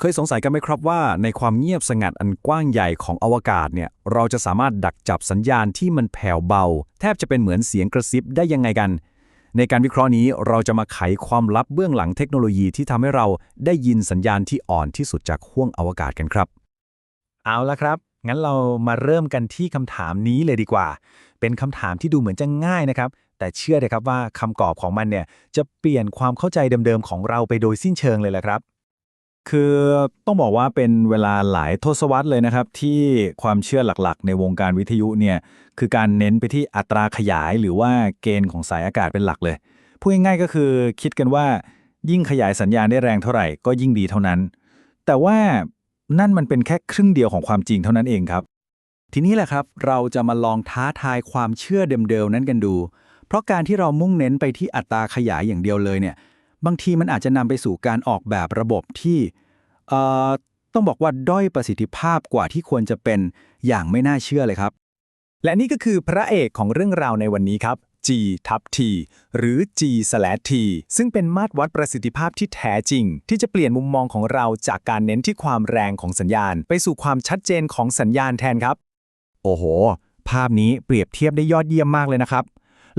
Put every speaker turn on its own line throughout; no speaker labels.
เคยสงสัยกันไหมครับว่าในความเงียบสงัดอันกว้างใหญ่ของอวกาศเนี่ยเราจะสามารถดักจับสัญญาณที่มันแผ่วเบาแทบจะเป็นเหมือนเสียงกระซิบได้ยังไงกันในการวิเคราะห์นี้เราจะมาไขความลับเบื้องหลังเทคโนโลยีที่ทำให้เราได้ยินสัญญาณที่อ่อนที่สุดจากห้วงอวกาศกันครับ
เอาละครับงั้นเรามาเริ่มกันที่คำถามนี้เลยดีกว่าเป็นคำถามที่ดูเหมือนจะง่ายนะครับแต่เชื่อเลยครับว่าคำตอบของมันเนี่ยจะเปลี่ยนความเข้าใจเดิมๆของเราไปโดยสิ้นเชิงเลยแหละครับ
คือต้องบอกว่าเป็นเวลาหลายทศวรรษเลยนะครับที่ความเชื่อหลักๆในวงการวิทยุเนี่ยคือการเน้นไปที่อัตราขยายหรือว่าเกณฑ์ของสายอากาศเป็นหลักเลยพูดง่ายๆก็คือคิดกันว่ายิ่งขยายสัญญาณได้แรงเท่าไหร่ก็ยิ่งดีเท่านั้นแต่ว่านั่นมันเป็นแค่ครึ่งเดียวของความจริงเท่านั้นเองครับทีนี้แหละครับเราจะมาลองท้าทายความเชื่อเดิมๆนั้นกันดูเพราะการที่เรามุ่งเน้นไปที่อัตราขยายอย่างเดียวเลยเนี่ยบางทีมันอาจจะนำไปสู่การออกแบบระบบที่เอ่อต้องบอกว่าด้อยประสิทธิภาพกว่าที่ควรจะเป็นอย่างไม่น่าเชื่อเลยครับ
และนี่ก็คือพระเอกของเรื่องราวในวันนี้ครับ G/T หรือ G/T ซึ่งเป็นมาตรวัดประสิทธิภาพที่แท้จริงที่จะเปลี่ยนมุมมองของเราจากการเน้นที่ความแรงของสัญญาณไปสู่ความชัดเจนของสัญญาณแทนครับ
โอ้โหภาพนี้เปรียบเทียบได้ยอดเยี่ยมมากเลยนะครับ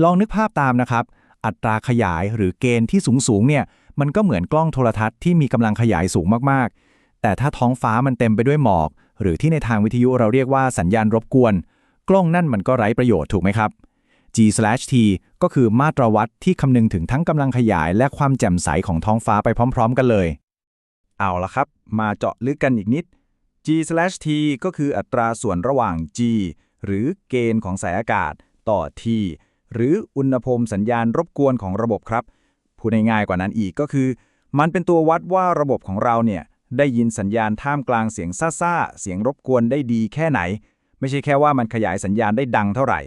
ลองนึกภาพตามนะครับอัตราขยายหรือเกณฑ์ที่สูงเนี่ยมันก็เหมือนกล้องโทรทัศน์ที่มีกำลังขยายสูงมากๆแต่ถ้าท้องฟ้ามันเต็มไปด้วยหมอกหรือที่ในทางวิทยุเราเรียกว่าสัญญาณรบกวนกล้องนั่นมันก็ไร้ประโยชน์ถูกไหมครับ G/T ก็คือมาตรวัดที่คำนึงถึงทั้งกำลังขยายและความแจ่มใสของท้องฟ้าไปพร้อมๆกันเลยเอาละครับมาเจาะลึกกันอีกนิด G/T ก็คืออัตราส่วนระหว่าง G หรือเกณฑ์ของสายอากาศต่อ T หรืออุณหภูมิสัญญาณรบกวนของระบบครับพูดง่ายๆกว่านั้นอีกก็คือมันเป็นตัววัดว่าระบบของเราเนี่ยได้ยินสัญญาณท่ามกลางเสียงซ่าๆเสียงรบกวนได้ดีแค่ไหนไม่ใช่แค่ว่ามันขยายสัญญาณได้ดังเท่าไหร่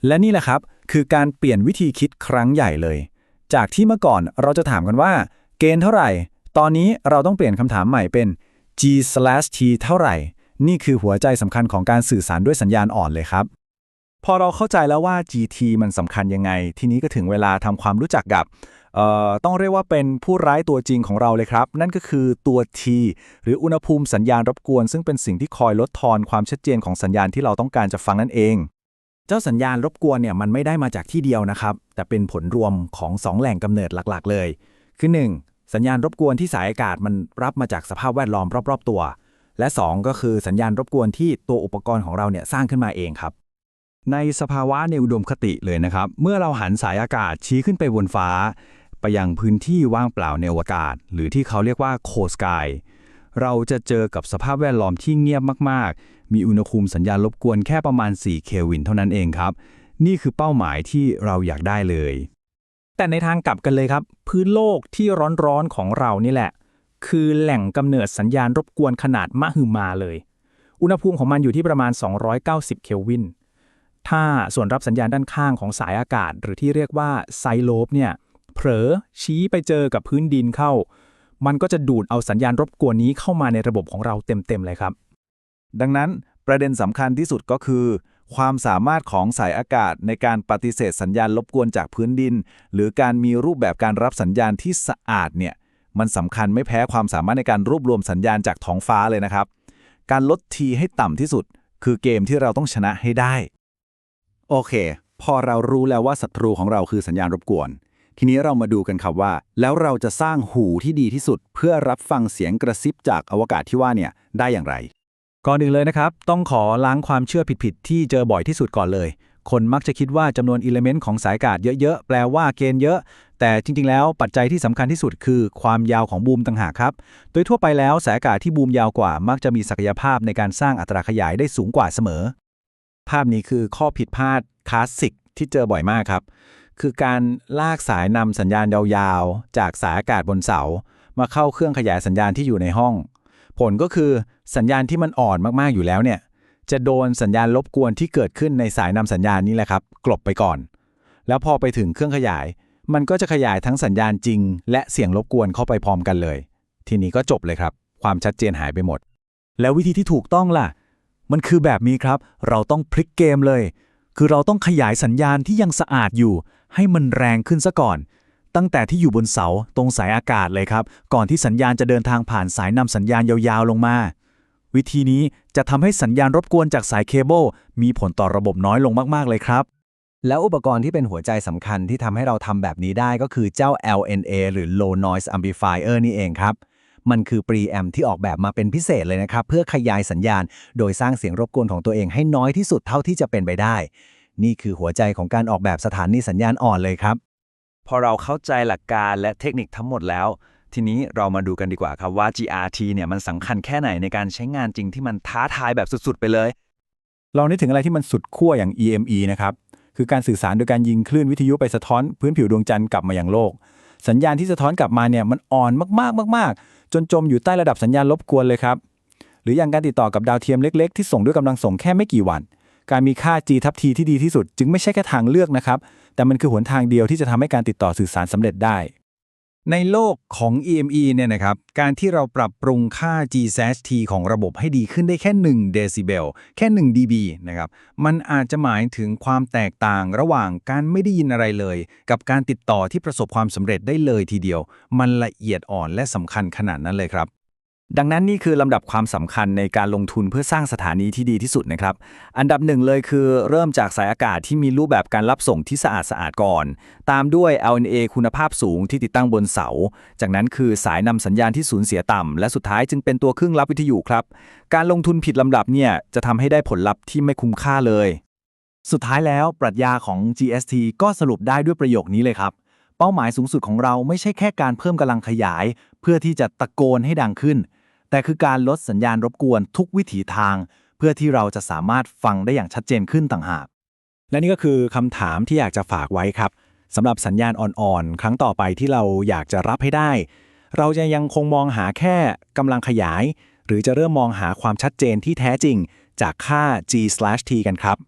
และนี่แหละครับคือการเปลี่ยนวิธีคิดครั้งใหญ่เลยจากที่เมื่อก่อนเราจะถามกันว่าเกณฑ์เท่าไหร่ตอนนี้เราต้องเปลี่ยนคำถามใหม่เป็น G/T เท่าไหร่นี่คือหัวใจสำคัญของการสื่อสารด้วยสัญญาณอ่อนเลยครับพอเราเข้าใจแล้วว่า GT มันสำคัญยังไงทีนี้ก็ถึงเวลาทำความรู้จักกับต้องเรียกว่าเป็นผู้ร้ายตัวจริงของเราเลยครับนั่นก็คือตัว T หรืออุณหภูมิสัญญาณรบกวนซึ่งเป็นสิ่งที่คอยลดทอนความชัดเจนของสัญญาณที่เราต้องการจะฟังนั่นเองเจ้าสัญญาณรบกวนเนี่ยมันไม่ได้มาจากที่เดียวนะครับแต่เป็นผลรวมของ2แหล่งกำเนิดหลักๆเลยคือ1สัญญาณรบกวนที่สายอากาศมันรับมาจากสภาพแวดล้อมรอบๆตัวและ2ก็คือสัญญาณรบกวนที่ตัวอุปกรณ์ของเราเนี่ยสร้างขึ้นมาเองครับในสภาวะในอุดมคติเลยนะครับเมื่อเราหันสายอากาศชี้ขึ้นไปบนฟ้าไปยังพื้นที่ว่างเปล่าในอวกาศหรือที่เขาเรียกว่าโคสกายเราจะเจอกับสภาพแวดล้อมที่เงียบมากๆมีอุณหภูมิสัญญาณรบกวนแค่ประมาณ4เคลวินเท่านั้นเองครับนี่คือเป้าหมายที่เราอยากได้เลย
แต่ในทางกลับกันเลยครับพื้นโลกที่ร้อนๆของเรานี่แหละคือแหล่งกำเนิดสัญญาณรบกวนขนาดมหึมาเลยอุณหภูมิของมันอยู่ที่ประมาณ290เคลวินถ้าส่วนรับสัญญาณด้านข้างของสายอากาศหรือที่เรียกว่าไซโลปเนี่ยเผลอชี้ไปเจอกับพื้นดินเข้ามันก็จะดูดเอาสัญญาณรบกวนนี้เข้ามาในระบบของเราเต็มๆเลยครับ
ดังนั้นประเด็นสำคัญที่สุดก็คือความสามารถของสายอากาศในการปฏิเสธสัญญาณรบกวนจากพื้นดินหรือการมีรูปแบบการรับสัญญาณที่สะอาดเนี่ยมันสำคัญไม่แพ้ความสามารถในการรวบรวมสัญญาณจากท้องฟ้าเลยนะครับการลด T ให้ต่ำที่สุดคือเกมที่เราต้องชนะให้ได้โอเคพอเรารู้แล้วว่าศัตรูของเราคือสัญญาณรบกวนทีนี้เรามาดูกันครับว่าแล้วเราจะสร้างหูที่ดีที่สุดเพื่อรับฟังเสียงกระซิบจากอวกาศที่ว่าเนี่ยได้อย่างไร
ก่อนอื่นเลยนะครับต้องขอล้างความเชื่อผิดๆที่เจอบ่อยที่สุดก่อนเลยคนมักจะคิดว่าจำนวนอิเลเมนต์ของสายอากาศเยอะๆแปลว่าเกณฑ์เยอะแต่จริงๆแล้วปัจจัยที่สำคัญที่สุดคือความยาวของบูมต่างหากครับโดยทั่วไปแล้วสายอากาศที่บูมยาวกว่ามักจะมีศักยภาพในการสร้างอัตราขยายได้สูงกว่าเสมอภาพนี้คือข้อผิดพลาดคลาสสิกที่เจอบ่อยมากครับคือการลากสายนำสัญญาณยาวๆจากสายอากาศบนเสามาเข้าเครื่องขยายสัญญาณที่อยู่ในห้องผลก็คือสัญญาณที่มันอ่อนมากๆอยู่แล้วเนี่ยจะโดนสัญญาณรบกวนที่เกิดขึ้นในสายนำสัญญาณนี้แหละครับกลบไปก่อนแล้วพอไปถึงเครื่องขยายมันก็จะขยายทั้งสัญญาณจริงและเสียงรบกวนเข้าไปพร้อมกันเลยทีนี้ก็จบเลยครับความชัดเจนหายไปหมดแล้ววิธีที่ถูกต้องล่ะมันคือแบบนี้ครับเราต้องพลิกเกมเลยคือเราต้องขยายสัญญาณที่ยังสะอาดอยู่ให้มันแรงขึ้นซะก่อน ตั้งแต่ที่อยู่บนเสาตรงสายอากาศเลยครับ ก่อนที่สัญญาณจะเดินทางผ่านสายนำสัญญาณยาวๆลงมา วิธีนี้จะทำให้สัญญาณรบกวนจากสายเคเบิลมีผลต่อระบบน้อยลงมากๆเลยครับ
แล้วอุปกรณ์ที่เป็นหัวใจสำคัญที่ทำให้เราทำแบบนี้ได้ก็คือเจ้า LNA หรือ Low Noise Amplifier นี่เองครับ มันคือ preamp ที่ออกแบบมาเป็นพิเศษเลยนะครับ เพื่อขยายสัญญาณโดยสร้างเสียงรบกวนของตัวเองให้น้อยที่สุดเท่าที่จะเป็นไปได้ นี่คือหัวใจของการออกแบบสถานีสัญญาณอ่อนเลยครับ
พอเราเข้าใจหลักการและเทคนิคทั้งหมดแล้ว ทีนี้เรามาดูกันดีกว่าครับว่า GRT เนี่ยมันสำคัญแค่ไหนในการใช้งานจริงที่มันท้าทายแบบสุดๆไปเลย
ลองนึกถึงอะไรที่มันสุดขั้วอย่าง EME นะครับ คือการสื่อสารโดยการยิงคลื่นวิทยุไปสะท้อนพื้นผิวดวงจันทร์กลับมายังโลก สัญญาณที่สะท้อนกลับมาเนี่ยมันอ่อนมากๆจนจมอยู่ใต้ระดับสัญญาณรบกวนเลยครับ หรืออย่างการติดต่อกับดาวเทียมเล็กๆที่ส่งด้วยกำลังส่งแค่ไม่กี่วัน การมีค่า G/T ที่ดีที่สุดจึงไม่ใช่แค่ทางเลือกนะครับ แต่มันคือหนทางเดียวที่จะทำให้การติดต่อสื่อสารสำเร็จได้
ในโลกของ EME เนี่ยนะครับ การที่เราปรับปรุงค่า G/T ของระบบให้ดีขึ้นได้แค่1เดซิเบลแค่1 dB นะครับ มันอาจจะหมายถึงความแตกต่างระหว่างการไม่ได้ยินอะไรเลย กับการติดต่อที่ประสบความสำเร็จได้เลยทีเดียว มันละเอียดอ่อนและสำคัญขนาดนั้นเลยครับ ดังนั้นนี่คือลำดับความสำคัญในการลงทุนเพื่อสร้างสถานีที่ดีที่สุดนะครับ อันดับหนึ่งเลยคือเริ่มจากสายอากาศที่มีรูปแบบการรับส่งที่สะอาดก่อน ตามด้วย LNA คุณภาพสูงที่ติดตั้งบนเสา จากนั้นคือสายนำสัญญาณที่สูญเสียต่ำและสุดท้ายจึงเป็นตัวเครื่องรับวิทยุครับ การลงทุนผิดลำดับเนี่ยจะทำให้ได้ผลลัพธ์ที่ไม่คุ้มค่าเลย
สุดท้ายแล้วปรัชญาของ GST ก็สรุปได้ด้วยประโยคนี้เลยครับ เป้าหมายสูงสุดของเราไม่ใช่แค่การเพิ่มกำลังขยาย เพื่อที่จะตะโกนให้ดังขึ้น แต่คือการลดสัญญาณรบกวนทุกวิถีทาง เพื่อที่เราจะสามารถฟังได้อย่างชัดเจนขึ้นต่างหาก และนี่ก็คือคำถามที่อยากจะฝากไว้ครับสำหรับสัญญาณอ่อนๆ ครั้งต่อไปที่เราอยากจะรับให้ได้ เราจะยังคงมองหาแค่กำลังขยาย หรือจะเริ่มมองหาความชัดเจนที่แท้จริงจากค่า G/T กันครับ